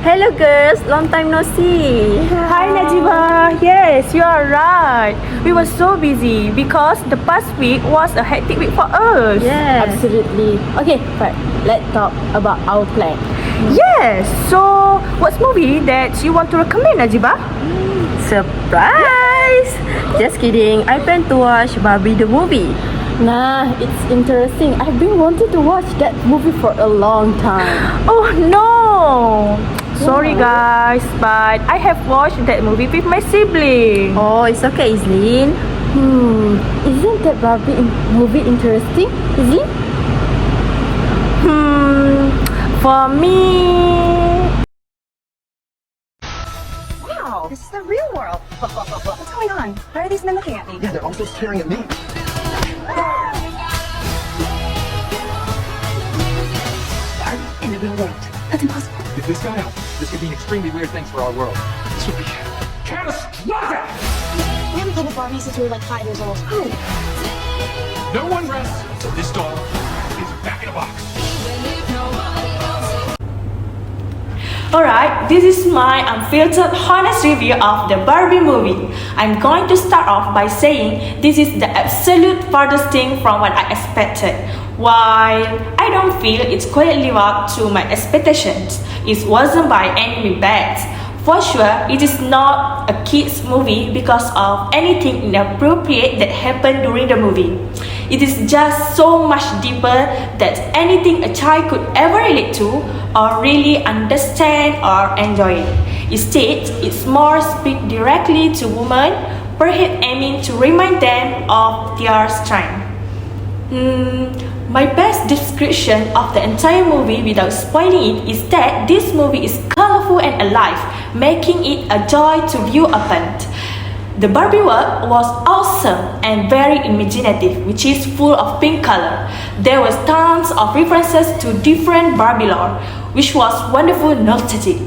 Hello girls, long time no see. Hi Najibah, yes, you are right. We were so busy because the past week was a hectic week for us. Yes. Absolutely. Okay, right. Let's talk about our plan. Yes, so what's movie that you want to recommend, Najibah? Surprise! Just kidding. I plan to watch Barbie the movie. Nah, it's interesting. I've been wanting to watch that movie for a long time. Oh no! Sorry guys, but I have watched that movie with my sibling. Oh, it's okay, IZZLEN. Isn't that Barbie movie interesting? Is it? For me... Wow, this is the real world. What's going on? Why are these men looking at me? Yeah, they're also staring at me. I'm in the real world. That's impossible. If this got out, this could mean extremely weird things for our world. This would be catastrophic! We haven't played with Barbie since we were like 5 years old. Oh. No one rests until this doll is back in a box. Alright, this is my unfiltered, honest review of the Barbie movie. I'm going to start off by saying this is the absolute farthest thing from what I expected. While I don't feel it's quite live up to my expectations, it wasn't by any means bad. For sure, it is not a kids movie because of anything inappropriate that happened during the movie. It is just so much deeper than anything a child could ever relate to or really understand or enjoy. Instead, it's more speak directly to women, perhaps aiming to remind them of their strength. My best description of the entire movie without spoiling it is that this movie is colorful and alive, making it a joy to view upon. The Barbie world was awesome and very imaginative, which is full of pink color. There was tons of references to different Barbie lore, which was wonderful nostalgic.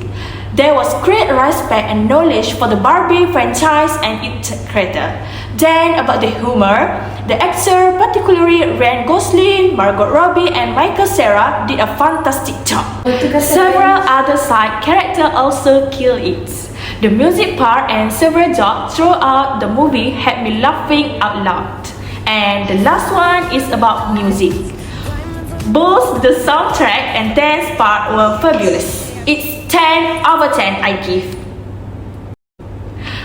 There was great respect and knowledge for the Barbie franchise and its creator. Then about the humor, the actor, particularly Ryan Gosling, Margot Robbie and Michael Cera did a fantastic job. Several other side characters also killed it. The music part and several jokes throughout the movie had me laughing out loud. And the last one is about music. Both the soundtrack and dance part were fabulous. It's 10 over 10 I give.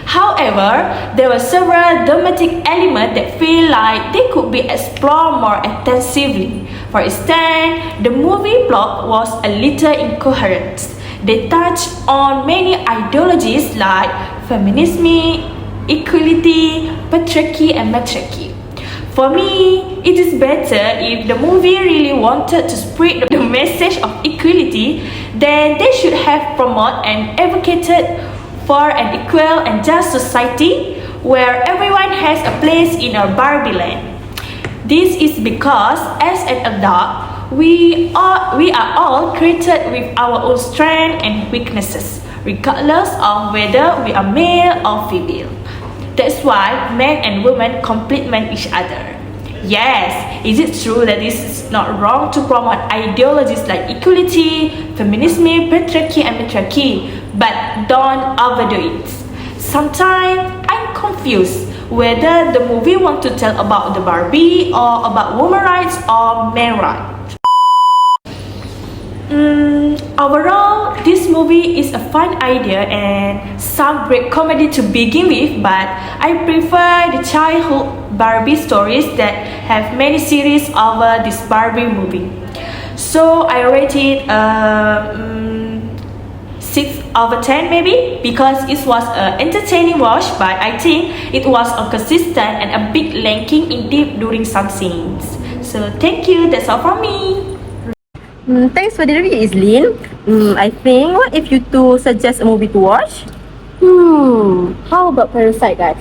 However, there were several dramatic elements that feel like they could be explored more extensively. For instance, the movie plot was a little incoherent. They touched on many ideologies like feminism, equality, patriarchy, and matriarchy. For me, it is better if the movie really wanted to spread the message of equality, then they should have promoted and advocated for an equal and just society where everyone has a place in our Barbie land. This is because as an adult, we are all created with our own strengths and weaknesses, regardless of whether we are male or female. That's why men and women complement each other. Yes, is it true that this is not wrong to promote ideologies like equality, feminism, patriarchy, and matriarchy, but don't overdo it. Sometimes I'm confused whether the movie wants to tell about the Barbie or about women's rights or men's rights. Overall, this movie is a fun idea and some great comedy to begin with, but I prefer the childhood Barbie stories that have many series over this Barbie movie. So I rate it 6 over 10 maybe, because it was an entertaining watch, but I think it was inconsistent and a bit lacking in depth during some scenes. So thank you, that's all from me. Thanks for the review, IZZLEN. I think, what if you two suggest a movie to watch? How about Parasite, guys?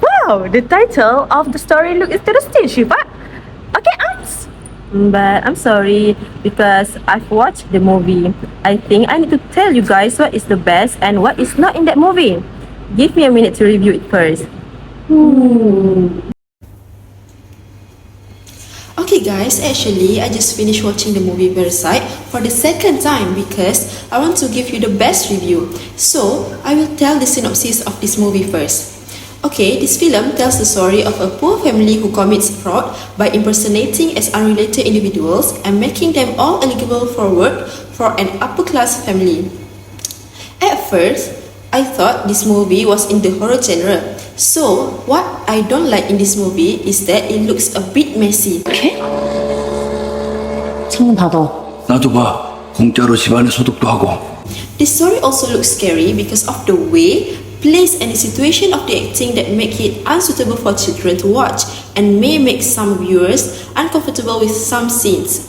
Wow, the title of the story looks interesting, SYIFA. Okay, Ans. But I'm sorry, because I've watched the movie. I think I need to tell you guys what is the best and what is not in that movie. Give me a minute to review it first. Okay guys, actually I just finished watching the movie Parasite for the second time because I want to give you the best review. So, I will tell the synopsis of this movie first. Okay, this film tells the story of a poor family who commits fraud by impersonating as unrelated individuals and making them all eligible for work for an upper-class family. At first, I thought this movie was in the horror genre. So, what I don't like in this movie is that it looks a bit messy. 창문 닫아. 나도 봐. 공짜로 집안에 소독도 하고. The story also looks scary because of the way, place and the situation of the acting that make it unsuitable for children to watch and may make some viewers uncomfortable with some scenes.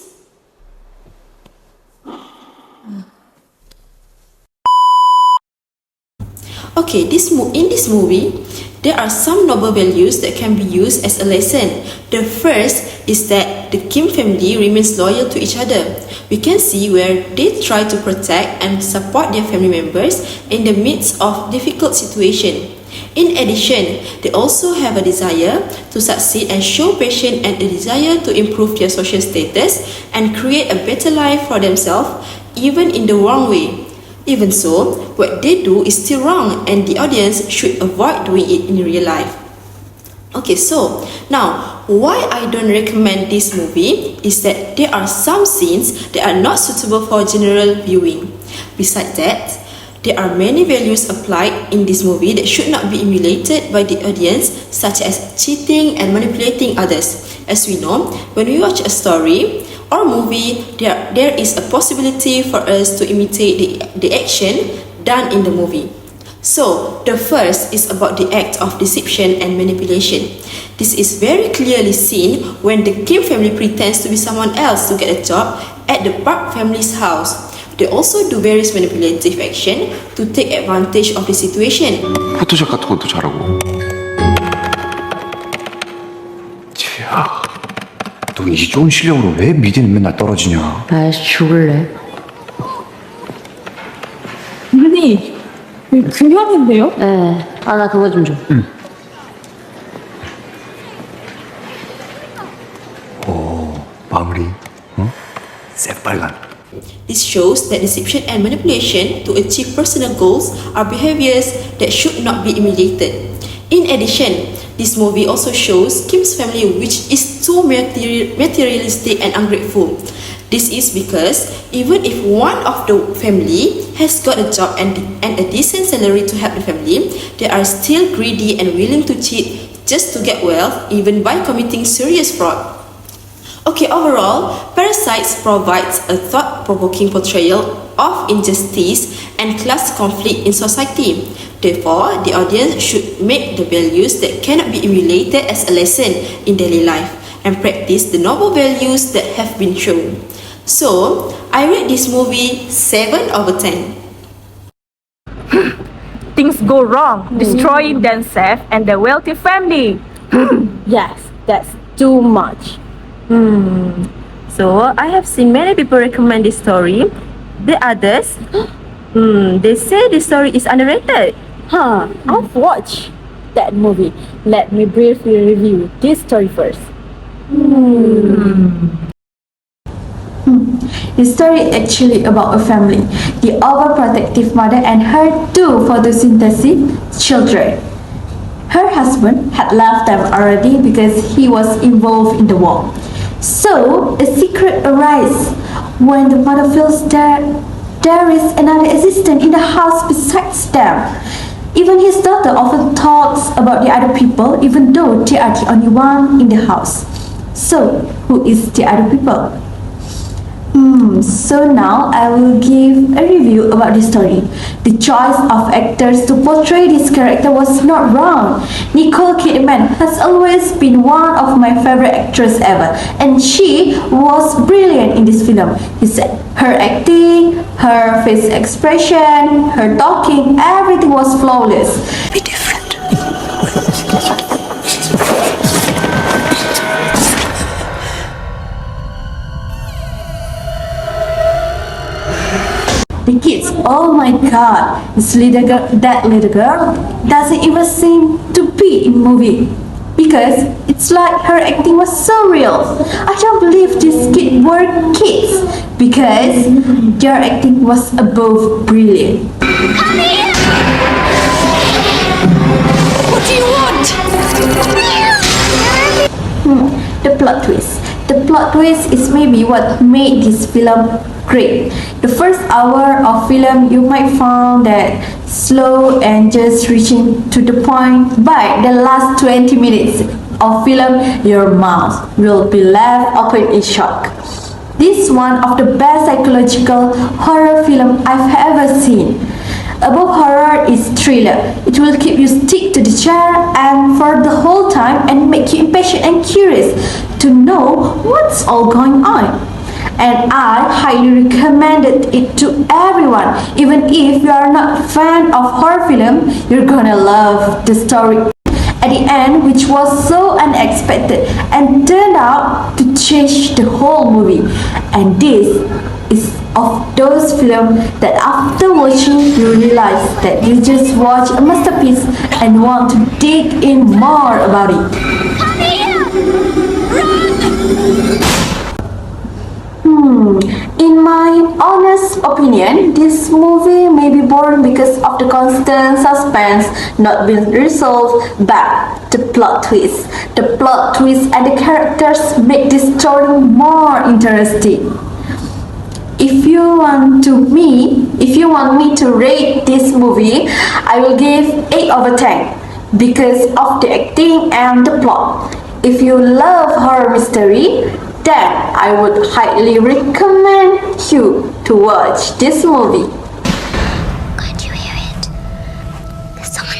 Okay, in this movie, there are some noble values that can be used as a lesson. The first is that the Kim family remains loyal to each other. We can see where they try to protect and support their family members in the midst of difficult situation. In addition, they also have a desire to succeed and show passion and a desire to improve their social status and create a better life for themselves, even in the wrong way. Even so, what they do is still wrong and the audience should avoid doing it in real life. Okay, so now why I don't recommend this movie is that there are some scenes that are not suitable for general viewing. Besides that, there are many values applied in this movie that should not be emulated by the audience, such as cheating and manipulating others. As we know, when we watch a story or movie, there is a possibility for us to imitate the action done in the movie. So, the first is about the act of deception and manipulation. This is very clearly seen when the Kim family pretends to be someone else to get a job at the Park family's house. They also do various manipulative action to take advantage of the situation. 포토샵 같은 것도 잘하고. 야, 너 이 좋은 실력으로 왜 미디는 맨날 떨어지냐? 아이씨, 죽을래. 언니, 금형인데요? 예. 아, 나 그거 좀 줘. 오, 마무리. 어? 새빨간. This shows that deception and manipulation to achieve personal goals are behaviors that should not be emulated. In addition, this movie also shows Kim's family, which is too materialistic and ungrateful. This is because even if one of the family has got a job and a decent salary to help the family, they are still greedy and willing to cheat just to get wealth, even by committing serious fraud. Okay, overall, Parasites provides a thought-provoking portrayal of injustice and class conflict in society. Therefore, the audience should make the values that cannot be emulated as a lesson in daily life and practice the noble values that have been shown. So, I rate this movie 7 over 10. Things go wrong, destroying themselves and their wealthy family. Yes, that's too much. So, I have seen many people recommend this story. The others, they say this story is underrated. I've watched that movie. Let me briefly review this story first. The story actually about a family, the overprotective mother and her two photosynthetic children. Her husband had left them already because he was involved in the war. So, a secret arises when the mother feels that there is another existence in the house besides them. Even his daughter often talks about the other people, even though they are the only one in the house. So, who is the other people? So now I will give a review about the story. The choice of actors to portray this character was not wrong. Nicole Kidman has always been one of my favorite actresses ever, and she was brilliant in this film. Her acting, her face expression, her talking, everything was flawless. Be different. The kids, oh my god, that little girl doesn't even seem to be in movie. because it's like her acting was so real. I can't believe these kids were kids because their acting was above brilliant. What do you want? The plot twist. The plot twist is maybe what made this film great. The first hour of film you might find that slow and just reaching to the point. By the last 20 minutes of film, your mouth will be left open in shock. This is one of the best psychological horror film I've ever seen. Above horror is thriller. It will keep you stick to the chair and for the whole time and make you impatient and curious to know what's all going on. And I highly recommended it to everyone. Even if you are not a fan of horror film, you're gonna love the story at the end, which was so unexpected and turned out to change the whole movie. And this is of those films that after watching you realize that you just watched a masterpiece and want to dig in more about it. In my honest opinion, this movie may be boring because of the constant suspense not being resolved, but the plot twist and the characters make this story more interesting. If you want me to rate this movie, I will give 8 over 10 because of the acting and the plot. If you love horror mystery, then I would highly recommend you to watch this movie. Can't you hear it? There's someone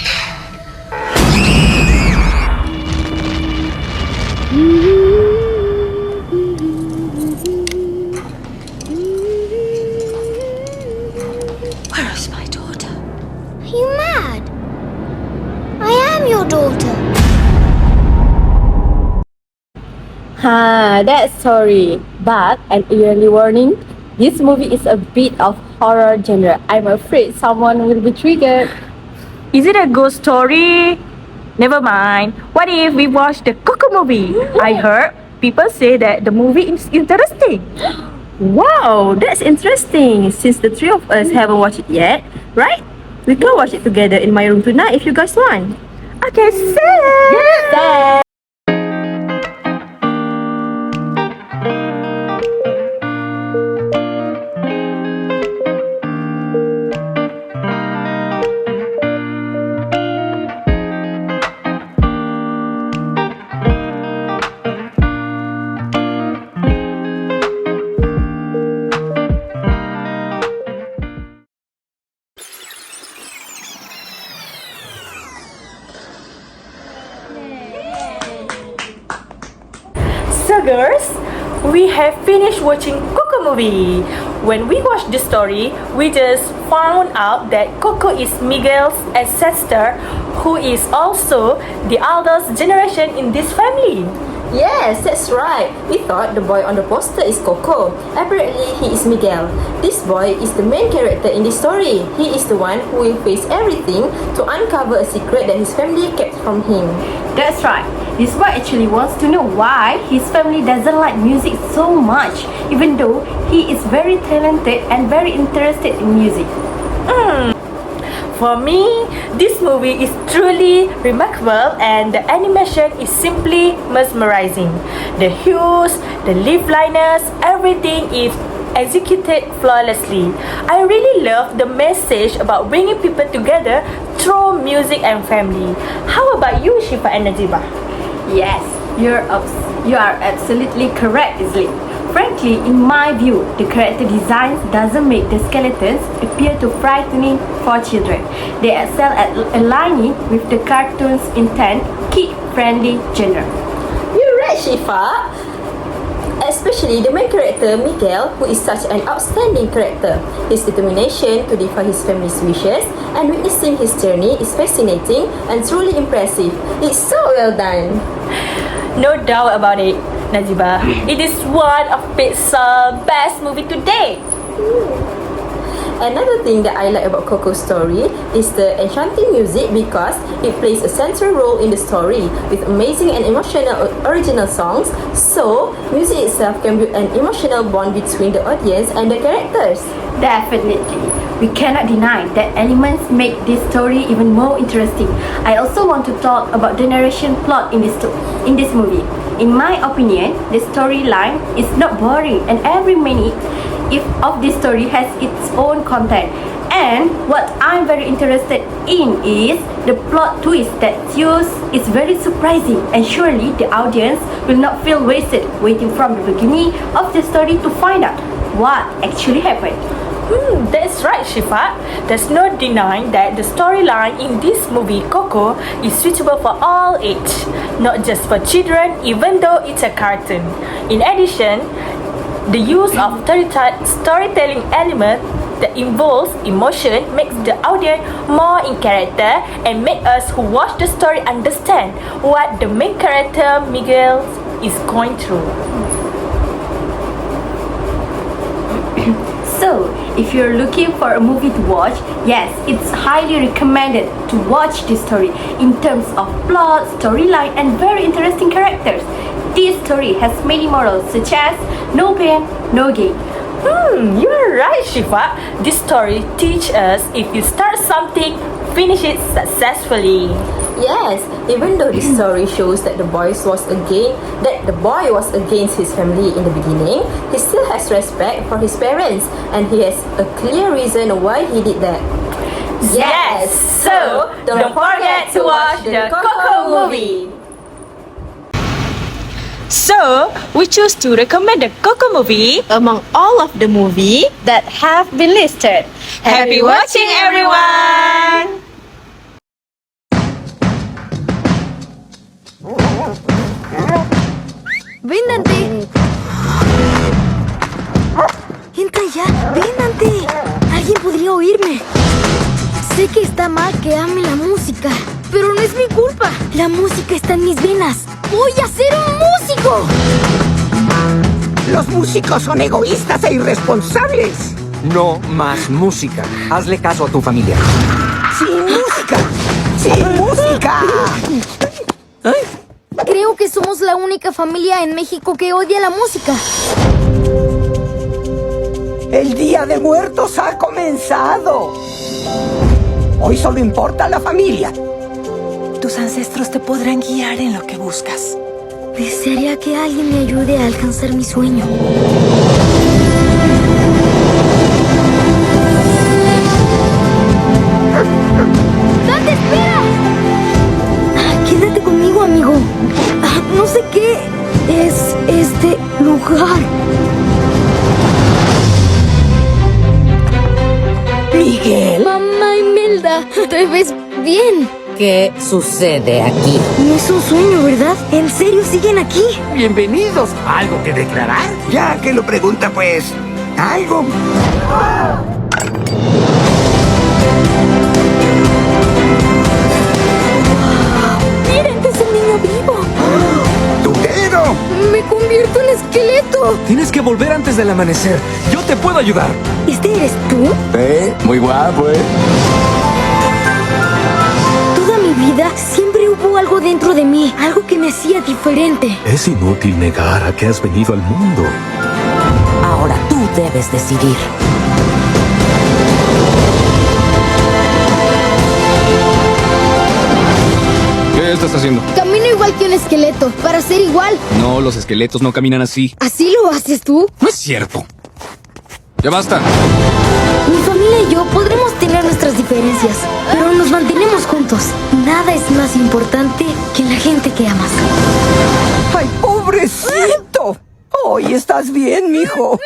Where is my daughter? Are you mad? I am your daughter. That's sorry. But an early warning, this movie is a bit of horror genre. I'm afraid someone will be triggered. Is it a ghost story? Never mind. What if we watch the Coco movie? I heard people say that the movie is interesting. Wow, that's interesting. Since the three of us haven't watched it yet, right? We can watch it together in my room tonight if you guys want. Okay, say. So girls, we have finished watching Coco movie. When we watched the story, we just found out that Coco is Miguel's ancestor, who is also the eldest generation in this family. Yes, that's right. We thought the boy on the poster is Coco. Apparently, he is Miguel. This boy is the main character in this story. He is the one who will face everything to uncover a secret that his family kept from him. That's right. This boy actually wants to know why his family doesn't like music so much, even though he is very talented and very interested in music. For me, this movie is truly remarkable and the animation is simply mesmerizing. The hues, the liveliness, everything is executed flawlessly. I really love the message about bringing people together through music and family. How about you, Shifa and Najibah? Yes, you are absolutely correct, IZZLEN. Frankly, in my view, the character designs doesn't make the skeletons appear too frightening for children. They excel at aligning with the cartoon's intent, kid-friendly genre. You're right, Shifa. Especially the main character, Miguel, who is such an outstanding character. His determination to defy his family's wishes and witnessing his journey is fascinating and truly impressive. It's so well done. No doubt about it, Najibah. It is one of Pixar's best movie to date. Another thing that I like about Coco's story is the enchanting music because it plays a central role in the story with amazing and emotional original songs. So, music itself can build an emotional bond between the audience and the characters. Definitely. We cannot deny that elements make this story even more interesting. I also want to talk about the narration plot in this movie. In my opinion, the storyline is not boring and every minute of this story has its own content. And what I'm very interested in is the plot twist that is very surprising, and surely the audience will not feel wasted waiting from the beginning of the story to find out what actually happened. That's right, Shifa. There's no denying that the storyline in this movie, Coco, is suitable for all age, not just for children, even though it's a cartoon. In addition, the use of storytelling element that involves emotion makes the audience more in character and make us who watch the story understand what the main character Miguel is going through. So, if you're looking for a movie to watch, yes, it's highly recommended to watch this story in terms of plot, storyline, and very interesting characters. This story has many morals such as no pain, no gain. You're right, Shifa. This story teaches us if you start something, finish it successfully. Yes, even though the story shows that the boy was against his family in the beginning, he still has respect for his parents and he has a clear reason why he did that. Yes, so don't forget to watch the Coco movie. So, we choose to recommend the Coco movie Among all of the movies that have been listed. Happy watching, everyone! ¡Ven, Dante! ¡Entra ya! ¡Ven, Dante! Alguien podría oírme. Sé que está mal que ame la música, pero no es mi culpa. La música está en mis venas. ¡Voy a ser un músico! Los músicos son egoístas e irresponsables. No más música. Hazle caso a tu familia. ¡Sin música! ¡Sin música! Creo que somos la única familia en México que odia la música. El Día de Muertos ha comenzado. Hoy solo importa la familia. Tus ancestros te podrán guiar en lo que buscas. Desearía que alguien me ayude a alcanzar mi sueño. ¡Dante, espera! Quédate conmigo, amigo. No sé qué es este lugar. Miguel. Mamá Imelda, ¿te ves bien? ¿Qué sucede aquí? No es un sueño, ¿verdad? ¿En serio siguen aquí? Bienvenidos. ¿Algo que declarar? Ya que lo pregunta, pues, algo. ¡Miren, es el niño vivo! ¡Tu dedo! ¡Me convierto en esqueleto! Tienes que volver antes del amanecer. Yo te puedo ayudar. ¿Este eres tú? Muy guapo, Toda mi vida siempre hubo algo dentro de mí, algo que me hacía diferente. Es inútil negar a que has venido al mundo. Ahora tú debes decidir. ¿Qué estás haciendo? Camino igual que un esqueleto, para ser igual. No, los esqueletos no caminan así. ¿Así lo haces tú? No es cierto. Ya basta. Mi familia y yo podremos tener nuestras diferencias, pero nos mantenemos juntos. Nada es más importante que la gente que amas. ¡Ay, pobrecito! Hoy estás bien, mijo.